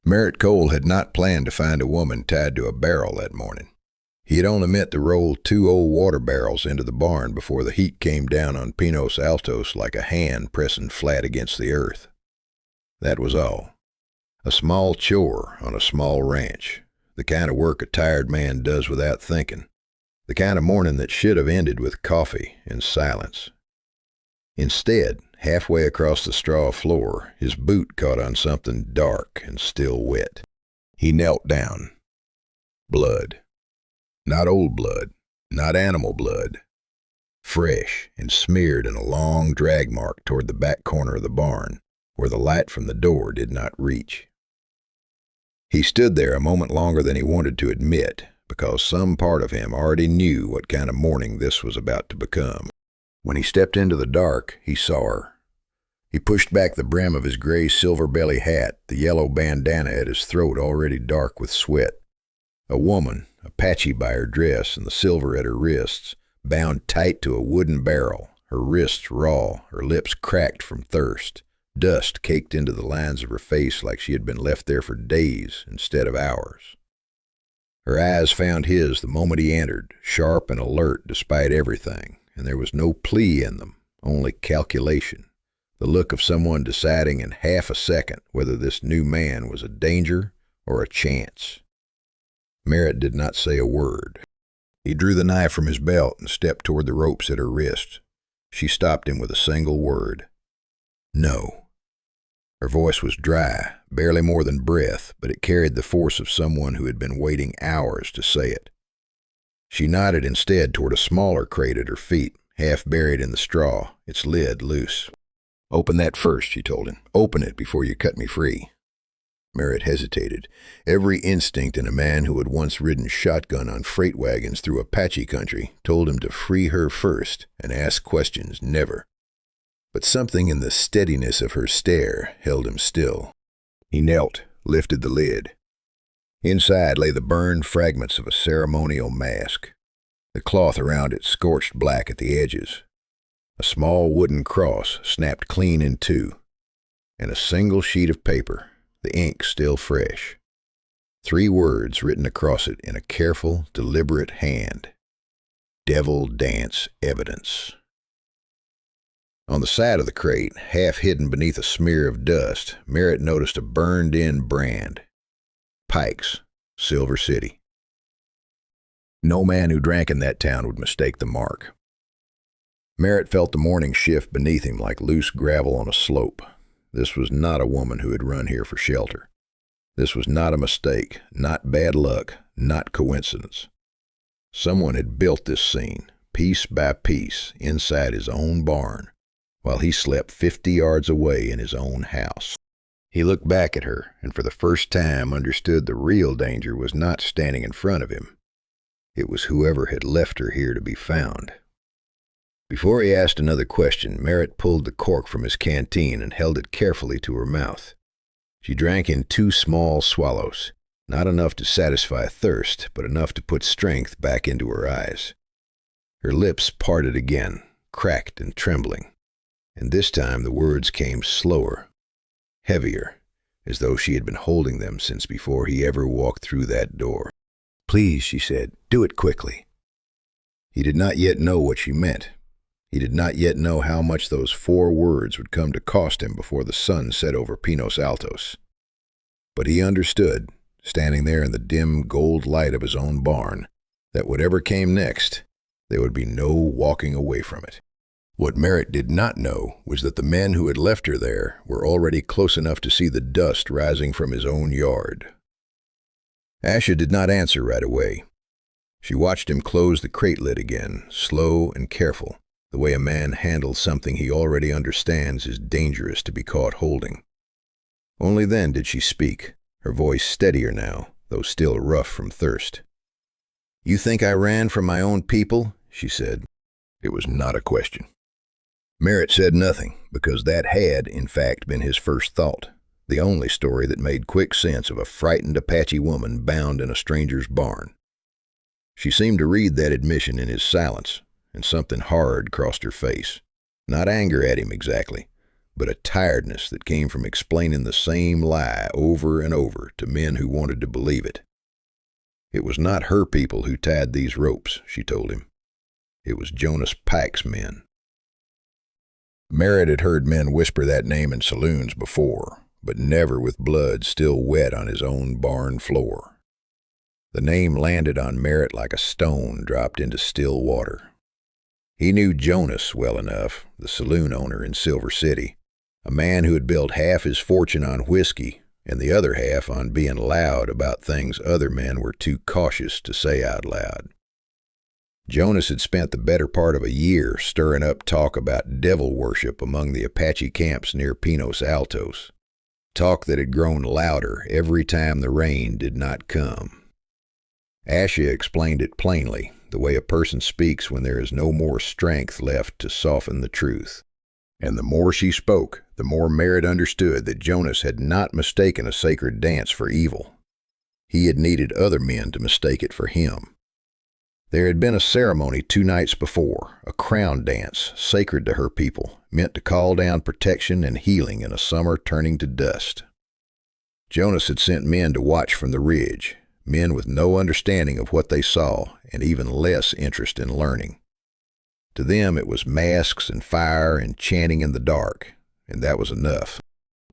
Merritt Cole had not planned to find a woman tied to a barrel that morning. He had only meant to roll 2 old water barrels into the barn before the heat came down on Pinos Altos like a hand pressing flat against the earth. That was all. A small chore on a small ranch, the kind of work a tired man does without thinking, the kind of morning that should have ended with coffee and silence. Instead, halfway across the straw floor, his boot caught on something dark and still wet. He knelt down. Blood. Not old blood, not animal blood. Fresh and smeared in a long drag mark toward the back corner of the barn, where the light from the door did not reach. He stood there a moment longer than he wanted to admit, because some part of him already knew what kind of morning this was about to become. When he stepped into the dark, he saw her. He pushed back the brim of his gray silver belly hat, the yellow bandana at his throat already dark with sweat. A woman, Apache by her dress and the silver at her wrists, bound tight to a wooden barrel, her wrists raw, her lips cracked from thirst. Dust caked into the lines of her face like she had been left there for days instead of hours. Her eyes found his the moment he entered, sharp and alert despite everything, and there was no plea in them, only calculation, the look of someone deciding in half a second whether this new man was a danger or a chance. Merritt did not say a word. He drew the knife from his belt and stepped toward the ropes at her wrist. She stopped him with a single word. No. Her voice was dry, barely more than breath, but it carried the force of someone who had been waiting hours to say it. She nodded instead toward a smaller crate at her feet, half buried in the straw, its lid loose. "Open that first," she told him. "Open it before you cut me free." Merritt hesitated. Every instinct in a man who had once ridden shotgun on freight wagons through Apache country told him to free her first and ask questions never. But something in the steadiness of her stare held him still. He knelt, lifted the lid. Inside lay the burned fragments of a ceremonial mask, the cloth around it scorched black at the edges, a small wooden cross snapped clean in two, and a single sheet of paper, the ink still fresh. 3 words written across it in a careful, deliberate hand. Devil Dance Evidence. On the side of the crate, half hidden beneath a smear of dust, Merritt noticed a burned-in brand. Pike's, Silver City. No man who drank in that town would mistake the mark. Merritt felt the morning shift beneath him like loose gravel on a slope. This was not a woman who had run here for shelter. This was not a mistake, not bad luck, not coincidence. Someone had built this scene, piece by piece, inside his own barn, while he slept 50 yards away in his own house. He looked back at her, and for the first time understood the real danger was not standing in front of him. It was whoever had left her here to be found. Before he asked another question, Merritt pulled the cork from his canteen and held it carefully to her mouth. She drank in 2 small swallows, not enough to satisfy thirst, but enough to put strength back into her eyes. Her lips parted again, cracked and trembling, and this time the words came slower, heavier, as though she had been holding them since before he ever walked through that door. "Please," she said, "do it quickly." He did not yet know what she meant. He did not yet know how much those 4 words would come to cost him before the sun set over Pinos Altos. But he understood, standing there in the dim gold light of his own barn, that whatever came next, there would be no walking away from it. What Merritt did not know was that the men who had left her there were already close enough to see the dust rising from his own yard. Asha did not answer right away. She watched him close the crate lid again, slow and careful, the way a man handles something he already understands is dangerous to be caught holding. Only then did she speak, her voice steadier now, though still rough from thirst. "You think I ran from my own people?" she said. It was not a question. Merritt said nothing, because that had, in fact, been his first thought, the only story that made quick sense of a frightened Apache woman bound in a stranger's barn. She seemed to read that admission in his silence, and something hard crossed her face. Not anger at him exactly, but a tiredness that came from explaining the same lie over and over to men who wanted to believe it. It was not her people who tied these ropes, she told him. It was Jonas Pike's men. Merritt had heard men whisper that name in saloons before, but never with blood still wet on his own barn floor. The name landed on Merritt like a stone dropped into still water. He knew Jonas well enough, the saloon owner in Silver City, a man who had built half his fortune on whiskey and the other half on being loud about things other men were too cautious to say out loud. Jonas had spent the better part of a year stirring up talk about devil worship among the Apache camps near Pinos Altos, talk that had grown louder every time the rain did not come. Asha explained it plainly, the way a person speaks when there is no more strength left to soften the truth. And the more she spoke, the more Merritt understood that Jonas had not mistaken a sacred dance for evil. He had needed other men to mistake it for him. There had been a ceremony 2 nights before, a crown dance sacred to her people, meant to call down protection and healing in a summer turning to dust. Jonas had sent men to watch from the ridge, men with no understanding of what they saw and even less interest in learning. To them it was masks and fire and chanting in the dark, and that was enough.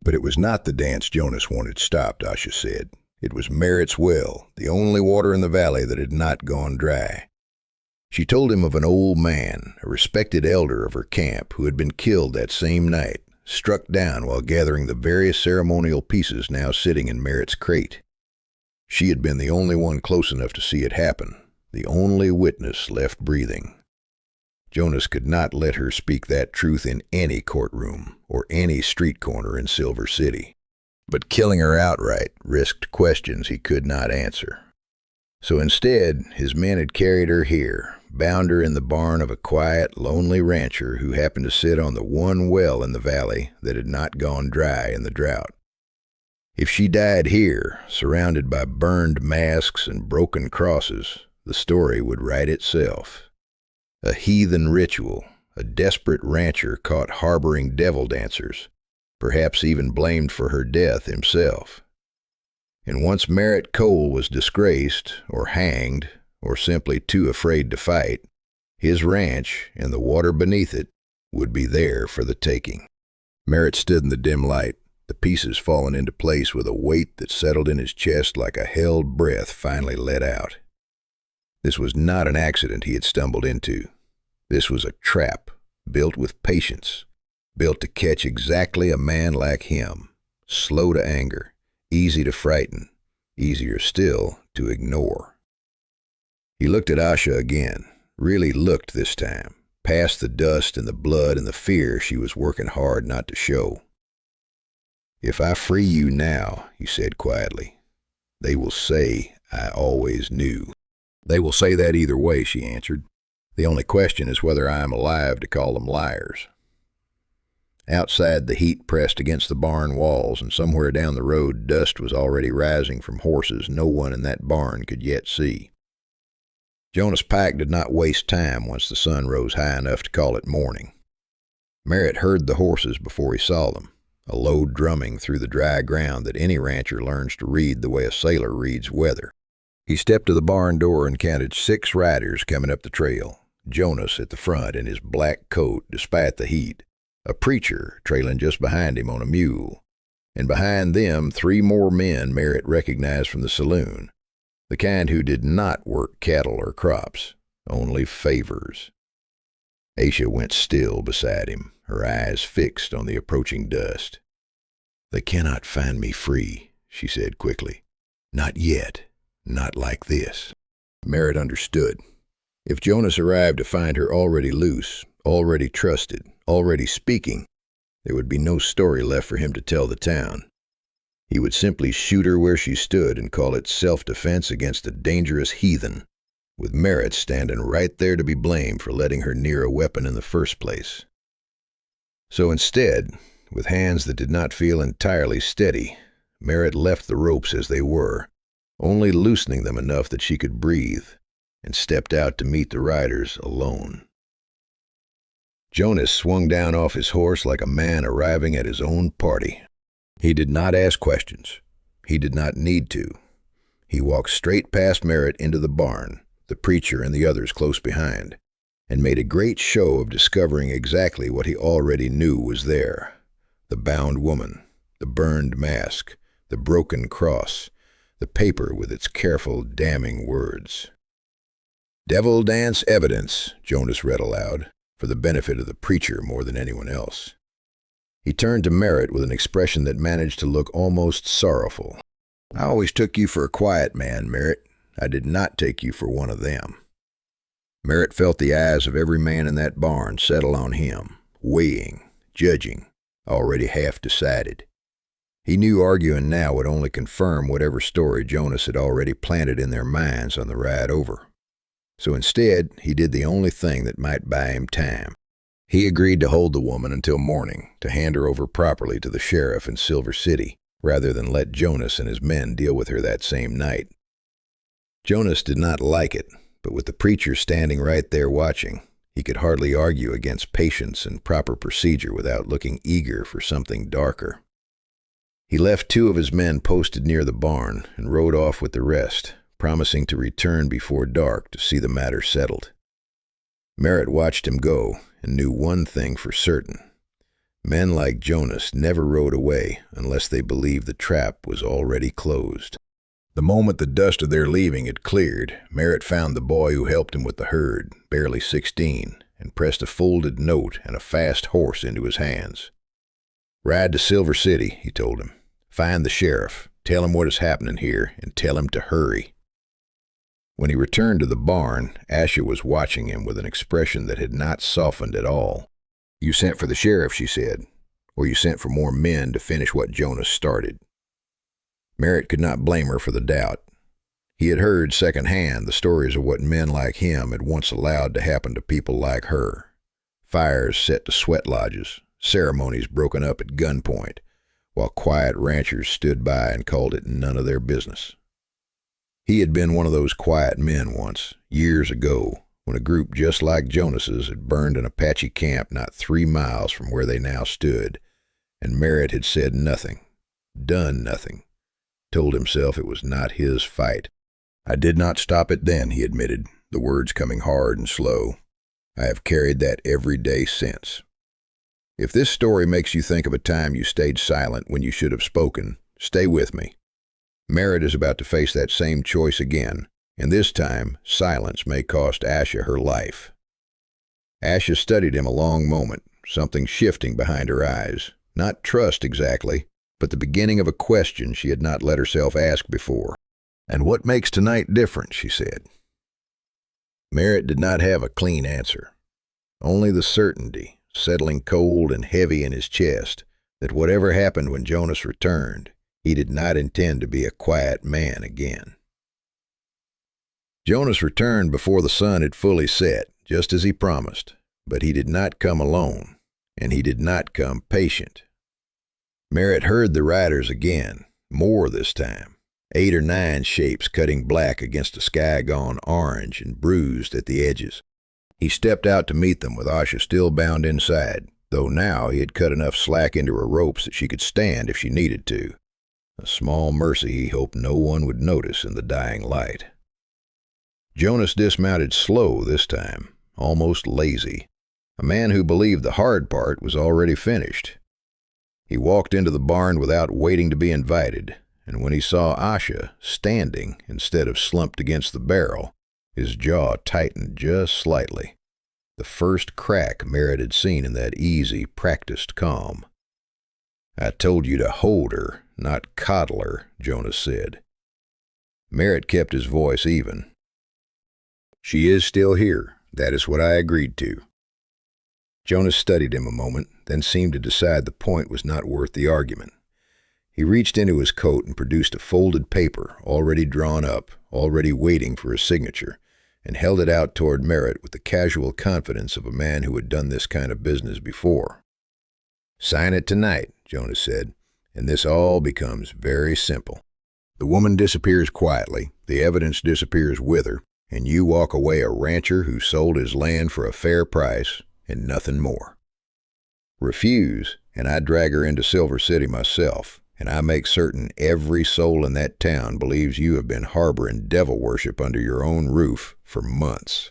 But it was not the dance Jonas wanted stopped, Asha said. It was Merritt's well, the only water in the valley that had not gone dry. She told him of an old man, a respected elder of her camp, who had been killed that same night, struck down while gathering the various ceremonial pieces now sitting in Merritt's crate. She had been the only one close enough to see it happen, the only witness left breathing. Jonas could not let her speak that truth in any courtroom or any street corner in Silver City. But killing her outright risked questions he could not answer. So instead, his men had carried her here, bound her in the barn of a quiet, lonely rancher who happened to sit on the one well in the valley that had not gone dry in the drought. If she died here, surrounded by burned masks and broken crosses, the story would write itself. A heathen ritual, a desperate rancher caught harboring devil dancers, perhaps even blamed for her death himself. And once Merritt Cole was disgraced, or hanged, or simply too afraid to fight, his ranch, and the water beneath it, would be there for the taking. Merritt stood in the dim light, the pieces falling into place with a weight that settled in his chest like a held breath finally let out. This was not an accident he had stumbled into. This was a trap, built with patience, built to catch exactly a man like him, slow to anger, easy to frighten, easier still to ignore. He looked at Asha again, really looked this time, past the dust and the blood and the fear she was working hard not to show. "If I free you now," he said quietly, "they will say I always knew." "They will say that either way," she answered. "The only question is whether I am alive to call them liars." Outside, the heat pressed against the barn walls, and somewhere down the road dust was already rising from horses no one in that barn could yet see. Jonas Pike did not waste time once the sun rose high enough to call it morning. Merritt heard the horses before he saw them, a low drumming through the dry ground that any rancher learns to read the way a sailor reads weather. He stepped to the barn door and counted 6 riders coming up the trail, Jonas at the front in his black coat despite the heat, a preacher trailing just behind him on a mule, and behind them 3 more men Merritt recognized from the saloon, the kind who did not work cattle or crops, only favors. Asha went still beside him, her eyes fixed on the approaching dust. "They cannot find me free," she said quickly. "Not yet, not like this." Merritt understood. If Jonas arrived to find her already loose, already trusted, already speaking, there would be no story left for him to tell the town. He would simply shoot her where she stood and call it self-defense against a dangerous heathen, with Merritt standing right there to be blamed for letting her near a weapon in the first place. So instead, with hands that did not feel entirely steady, Merritt left the ropes as they were, only loosening them enough that she could breathe, and stepped out to meet the riders alone. Jonas swung down off his horse like a man arriving at his own party. He did not ask questions. He did not need to. He walked straight past Merritt into the barn, the preacher and the others close behind, and made a great show of discovering exactly what he already knew was there: the bound woman, the burned mask, the broken cross, the paper with its careful, damning words. "Devil dance evidence," Jonas read aloud, for the benefit of the preacher more than anyone else. He turned to Merritt with an expression that managed to look almost sorrowful. "I always took you for a quiet man, Merritt. I did not take you for one of them." Merritt felt the eyes of every man in that barn settle on him, weighing, judging, already half decided. He knew arguing now would only confirm whatever story Jonas had already planted in their minds on the ride over. So instead, he did the only thing that might buy him time. He agreed to hold the woman until morning, to hand her over properly to the sheriff in Silver City, rather than let Jonas and his men deal with her that same night. Jonas did not like it, but with the preacher standing right there watching, he could hardly argue against patience and proper procedure without looking eager for something darker. He left 2 of his men posted near the barn and rode off with the rest, promising to return before dark to see the matter settled. Merritt watched him go and knew one thing for certain: men like Jonas never rode away unless they believed the trap was already closed. The moment the dust of their leaving had cleared, Merritt found the boy who helped him with the herd, barely 16, and pressed a folded note and a fast horse into his hands. "Ride to Silver City," he told him. "Find the sheriff, tell him what is happening here, and tell him to hurry." When he returned to the barn, Asha was watching him with an expression that had not softened at all. "You sent for the sheriff," she said, "or you sent for more men to finish what Jonas started." Merritt could not blame her for the doubt. He had heard secondhand the stories of what men like him had once allowed to happen to people like her. Fires set to sweat lodges, ceremonies broken up at gunpoint, while quiet ranchers stood by and called it none of their business. He had been one of those quiet men once, years ago, when a group just like Jonas's had burned an Apache camp not 3 miles from where they now stood, and Merritt had said nothing, done nothing, told himself it was not his fight. "I did not stop it then," he admitted, the words coming hard and slow. "I have carried that every day since. If this story makes you think of a time you stayed silent when you should have spoken, stay with me. Merritt is about to face that same choice again, and this time silence may cost Asha her life." Asha studied him a long moment, something shifting behind her eyes. Not trust exactly, but the beginning of a question she had not let herself ask before. "And what makes tonight different?" she said. Merritt did not have a clean answer. Only the certainty, settling cold and heavy in his chest, that whatever happened when Jonas returned, he did not intend to be a quiet man again. Jonas returned before the sun had fully set, just as he promised, but he did not come alone, and he did not come patient. Merritt heard the riders again, more this time, 8 or 9 shapes cutting black against a sky gone orange and bruised at the edges. He stepped out to meet them with Asha still bound inside, though now he had cut enough slack into her ropes that she could stand if she needed to. A small mercy he hoped no one would notice in the dying light. Jonas dismounted slow this time, almost lazy, a man who believed the hard part was already finished. He walked into the barn without waiting to be invited, and when he saw Asha standing instead of slumped against the barrel, his jaw tightened just slightly, the first crack Merritt had seen in that easy, practiced calm. "I told you to hold her, not coddle her," Jonas said. Merritt kept his voice even. "She is still here. That is what I agreed to." Jonas studied him a moment, then seemed to decide the point was not worth the argument. He reached into his coat and produced a folded paper, already drawn up, already waiting for a signature, and held it out toward Merritt with the casual confidence of a man who had done this kind of business before. "Sign it tonight," Jonas said, "and this all becomes very simple. The woman disappears quietly, the evidence disappears with her, and you walk away a rancher who sold his land for a fair price, and nothing more. Refuse, and I drag her into Silver City myself, and I make certain every soul in that town believes you have been harboring devil worship under your own roof for months.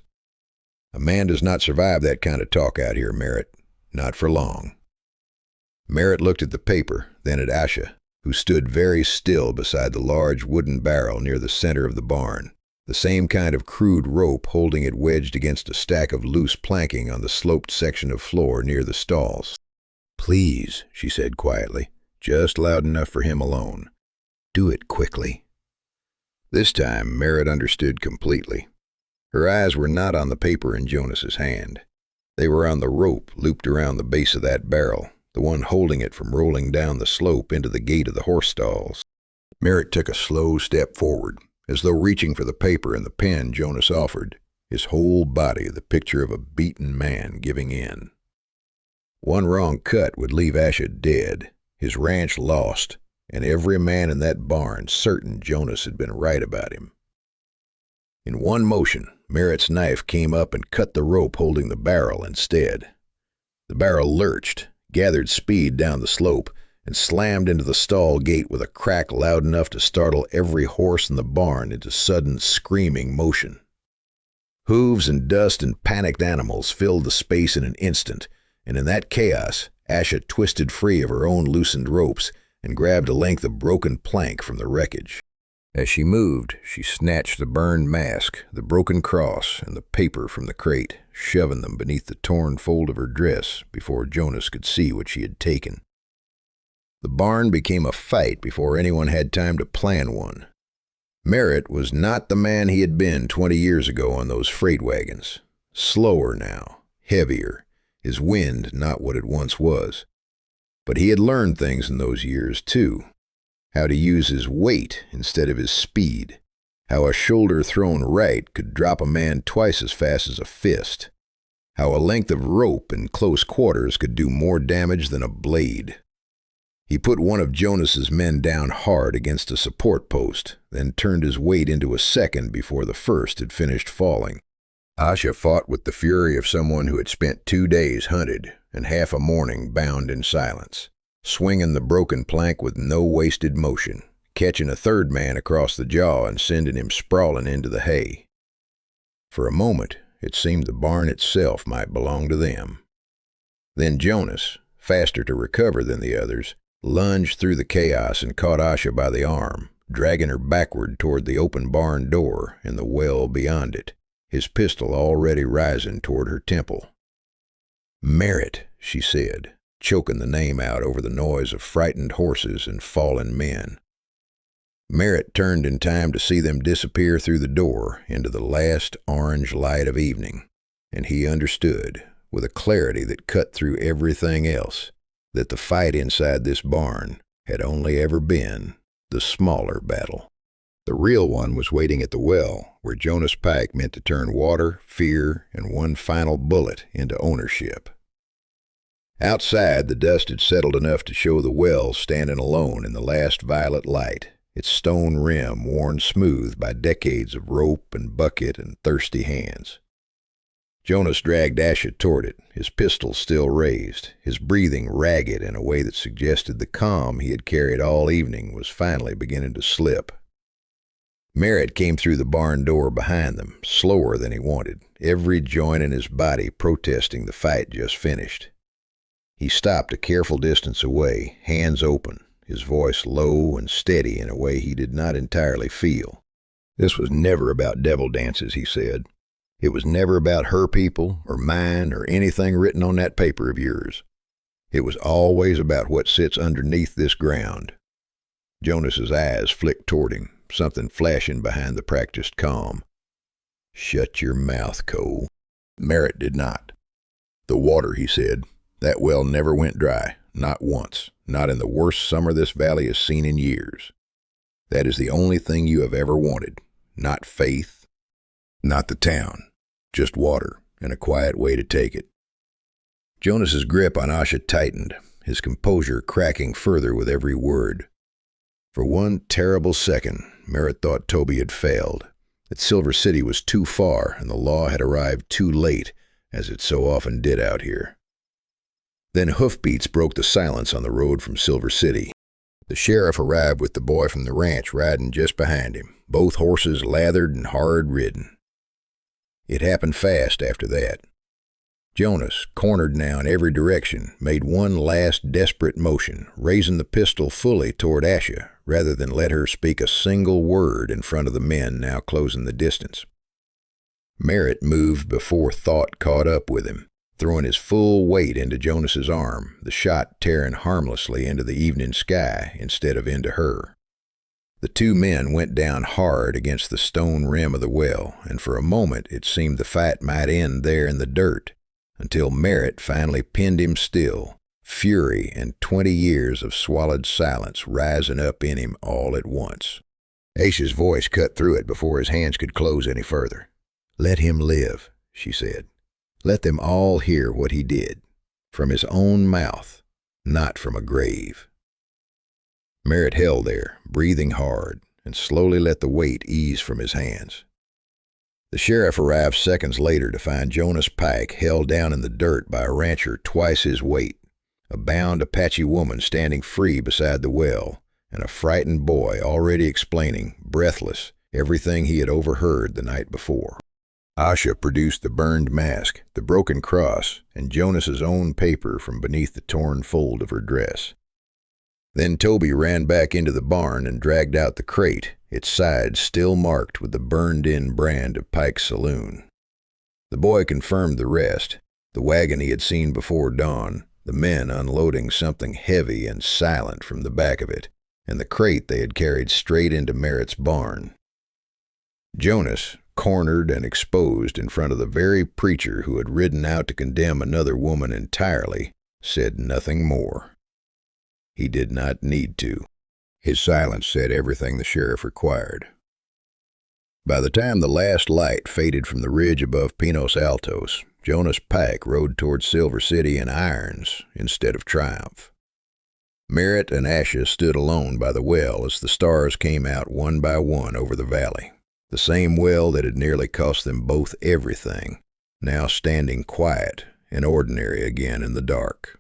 A man does not survive that kind of talk out here, Merritt. Not for long." Merritt looked at the paper, then at Asha, who stood very still beside the large wooden barrel near the center of the barn, the same kind of crude rope holding it wedged against a stack of loose planking on the sloped section of floor near the stalls. "Please," she said quietly, just loud enough for him alone. "Do it quickly." This time, Merritt understood completely. Her eyes were not on the paper in Jonas's hand. They were on the rope looped around the base of that barrel, the one holding it from rolling down the slope into the gate of the horse stalls. Merritt took a slow step forward, as though reaching for the paper and the pen Jonas offered, his whole body the picture of a beaten man giving in. One wrong cut would leave Asha dead, his ranch lost, and every man in that barn certain Jonas had been right about him. In one motion, Merritt's knife came up and cut the rope holding the barrel instead. The barrel lurched, gathered speed down the slope, and slammed into the stall gate with a crack loud enough to startle every horse in the barn into sudden screaming motion. Hooves and dust and panicked animals filled the space in an instant, and in that chaos, Asha twisted free of her own loosened ropes and grabbed a length of broken plank from the wreckage. As she moved, she snatched the burned mask, the broken cross, and the paper from the crate, shoving them beneath the torn fold of her dress before Jonas could see what she had taken. The barn became a fight before anyone had time to plan one. Merritt was not the man he had been 20 years ago on those freight wagons. Slower now, heavier, his wind not what it once was. But he had learned things in those years, too. How to use his weight instead of his speed. How a shoulder thrown right could drop a man twice as fast as a fist. How a length of rope in close quarters could do more damage than a blade. He put one of Jonas's men down hard against a support post, then turned his weight into a second before the first had finished falling. Asha fought with the fury of someone who had spent 2 days hunted and half a morning bound in silence, swinging the broken plank with no wasted motion, catching a third man across the jaw and sending him sprawling into the hay. For a moment, it seemed the barn itself might belong to them. Then Jonas, faster to recover than the others, lunged through the chaos and caught Asha by the arm, dragging her backward toward the open barn door and the well beyond it, his pistol already rising toward her temple. "Merritt," she said, choking the name out over the noise of frightened horses and fallen men. Merritt turned in time to see them disappear through the door into the last orange light of evening, and he understood, with a clarity that cut through everything else, that the fight inside this barn had only ever been the smaller battle. The real one was waiting at the well, where Jonas Pike meant to turn water, fear, and one final bullet into ownership. Outside, the dust had settled enough to show the well standing alone in the last violet light, its stone rim worn smooth by decades of rope and bucket and thirsty hands. Jonas dragged Asha toward it, his pistol still raised, his breathing ragged in a way that suggested the calm he had carried all evening was finally beginning to slip. Merritt came through the barn door behind them, slower than he wanted, every joint in his body protesting the fight just finished. He stopped a careful distance away, hands open, his voice low and steady in a way he did not entirely feel. "This was never about devil dances," he said. "It was never about her people or mine or anything written on that paper of yours. It was always about what sits underneath this ground." Jonas's eyes flicked toward him, something flashing behind the practiced calm. "Shut your mouth, Cole." Merritt did not. "The water," he said. "That well never went dry, not once, not in the worst summer this valley has seen in years. That is the only thing you have ever wanted, not faith, not the town, just water and a quiet way to take it." Jonas's grip on Asha tightened, his composure cracking further with every word. For one terrible second, Merritt thought Toby had failed, that Silver City was too far and the law had arrived too late, as it so often did out here. Then hoofbeats broke the silence on the road from Silver City. The sheriff arrived with the boy from the ranch riding just behind him, both horses lathered and hard ridden. It happened fast after that. Jonas, cornered now in every direction, made one last desperate motion, raising the pistol fully toward Asha, rather than let her speak a single word in front of the men now closing the distance. Merritt moved before thought caught up with him, throwing his full weight into Jonas's arm, the shot tearing harmlessly into the evening sky instead of into her. The two men went down hard against the stone rim of the well, and for a moment it seemed the fight might end there in the dirt, until Merritt finally pinned him still, fury and 20 years of swallowed silence rising up in him all at once. Asha's voice cut through it before his hands could close any further. "Let him live," she said. "Let them all hear what he did, from his own mouth, not from a grave." Merritt held there, breathing hard, and slowly let the weight ease from his hands. The sheriff arrived seconds later to find Jonas Pike held down in the dirt by a rancher twice his weight, a bound Apache woman standing free beside the well, and a frightened boy already explaining, breathless, everything he had overheard the night before. Asha produced the burned mask, the broken cross, and Jonas's own paper from beneath the torn fold of her dress. Then Toby ran back into the barn and dragged out the crate, its sides still marked with the burned-in brand of Pike's Saloon. The boy confirmed the rest, the wagon he had seen before dawn, the men unloading something heavy and silent from the back of it, and the crate they had carried straight into Merritt's barn. Jonas, cornered and exposed in front of the very preacher who had ridden out to condemn another woman entirely, said nothing more. He did not need to. His silence said everything the sheriff required. By the time the last light faded from the ridge above Pinos Altos, Jonas Pike rode toward Silver City in irons instead of triumph. Merritt and Asha stood alone by the well as the stars came out one by one over the valley. The same well that had nearly cost them both everything, now standing quiet and ordinary again in the dark.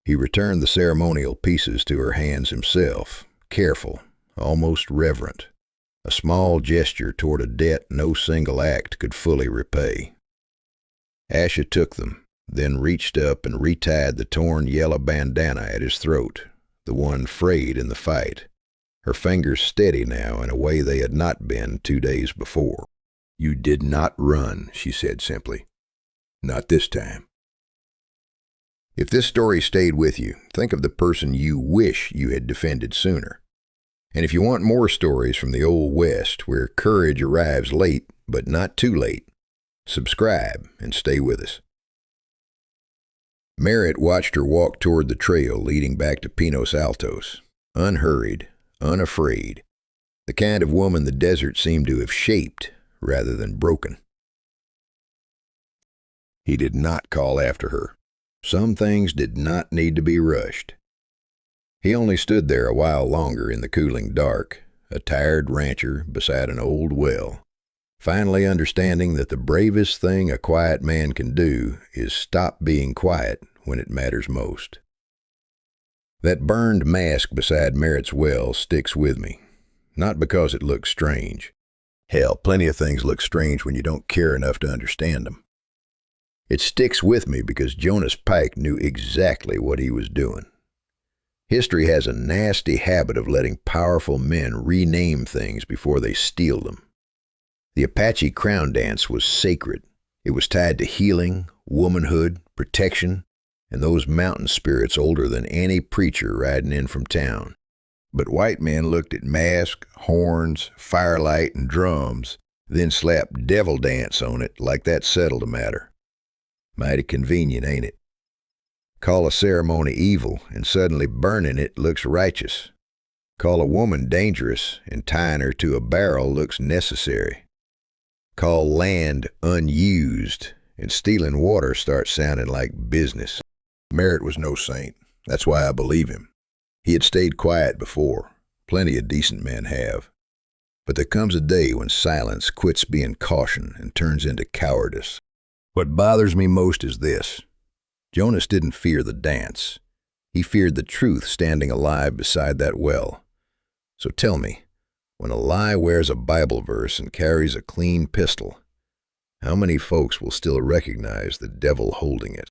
He returned the ceremonial pieces to her hands himself, careful, almost reverent, a small gesture toward a debt no single act could fully repay. Asha took them, then reached up and retied the torn yellow bandana at his throat, the one frayed in the fight, her fingers steady now in a way they had not been 2 days before. "You did not run," she said simply. "Not this time." If this story stayed with you, think of the person you wish you had defended sooner. And if you want more stories from the Old West where courage arrives late, but not too late, subscribe and stay with us. Merritt watched her walk toward the trail leading back to Pinos Altos, unhurried, unafraid, the kind of woman the desert seemed to have shaped rather than broken. He did not call after her. Some things did not need to be rushed. He only stood there a while longer in the cooling dark, a tired rancher beside an old well, finally understanding that the bravest thing a quiet man can do is stop being quiet when it matters most. That burned mask beside Merritt's well sticks with me, not because it looks strange. Hell, plenty of things look strange when you don't care enough to understand them. It sticks with me because Jonas Pike knew exactly what he was doing. History has a nasty habit of letting powerful men rename things before they steal them. The Apache Crown Dance was sacred. It was tied to healing, womanhood, protection, and those mountain spirits older than any preacher riding in from town. But white men looked at mask, horns, firelight, and drums, then slapped devil dance on it like that settled the matter. Mighty convenient, ain't it? Call a ceremony evil, and suddenly burning it looks righteous. Call a woman dangerous, and tying her to a barrel looks necessary. Call land unused, and stealing water starts sounding like business. Merritt was no saint. That's why I believe him. He had stayed quiet before. Plenty of decent men have. But there comes a day when silence quits being caution and turns into cowardice. What bothers me most is this. Jonas didn't fear the dance. He feared the truth standing alive beside that well. So tell me, when a lie wears a Bible verse and carries a clean pistol, how many folks will still recognize the devil holding it?